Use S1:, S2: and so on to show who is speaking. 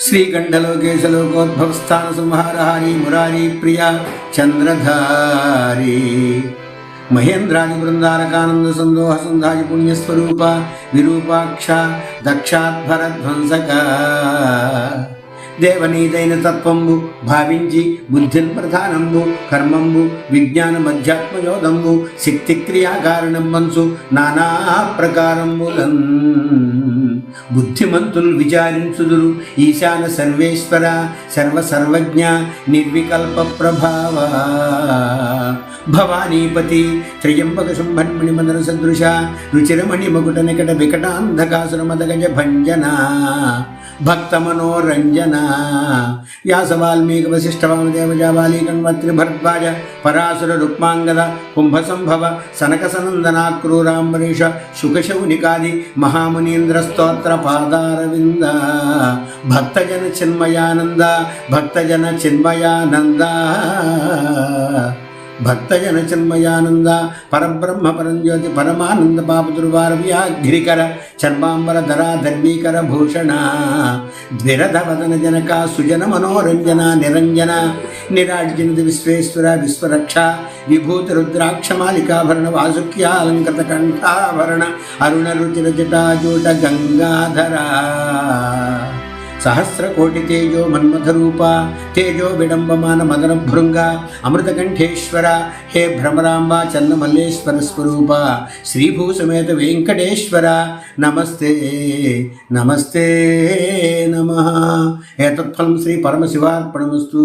S1: श्रीगण्डलोकेशलोकोद्भवस्थान संहारहारी मुरारी प्रिया चंद्रधारी महेन्द्रादि बृंदारकानंद संदोह संधाय पुण्यस्वरूप विरूपाक्ष दक्षाध्वरध्वंसक దేవనీదైన తత్వంబు భావించి బుద్ధిన్ ప్రధానంబు కర్మంబు విజ్ఞానమధ్యాత్మయోధంబు శక్తి క్రియాకారణం మనసు నానా ప్రకారంబులన్ బుద్ధిమంతులు విచారించుదురు ఈశాన సర్వేశ్వర సర్వసర్వజ్ఞ నిర్వికల్ప ప్రభావ భవానీపతి త్రయంబక శుంభన్మణి మదన సదృశ రుచిరమణి మకుట నికట వికటాంధకాసుర మదగజ భంజన భక్త మనోరంజన వ్యాస వాల్మీకి వశిష్ఠ వామదేవ జాబాలి కన్వత్రి భరద్వాజ పరాసుర రుక్మాంగద కుంభ సంభవ సనక సనందనాక్రూరాంబరీష శుకశౌనికాది మహామునీంద్ర స్తోత్ర పాదారవింద భక్తజన చిన్మయానంద భక్తజన చిన్మయానంద భక్తజన చిన్మయానంద పరబ్రహ్మ పరంజ్యోతి పరమానంద పాపదుర్వార వ్యాఘ్రికర చర్మాంబర ధరా ధర్మీకర భూషణ ద్విరధవదన జనక సుజన మనోరంజన నిరంజన నిరాజ్జనిత విశ్వేశ్వర విశ్వరక్ష విభూతి రుద్రాక్షమాలికాభరణ వాసుక్యాలంకృత కంఠాభరణ అరుణ రుచిర జటాజూట గంగాధర सहस्रकोटि तेजो मन्मथरूप तेजो विडंबमान मदन भृंग अमृतकंठेश्वर हे भ्रमरांबा चन्नमल्लेश्वर स्वरूप श्रीभूसमेत वेंकटेश्वर नमस्ते नमस्ते नमः एतत्फलं श्री परमशिवार्पणमस्तु।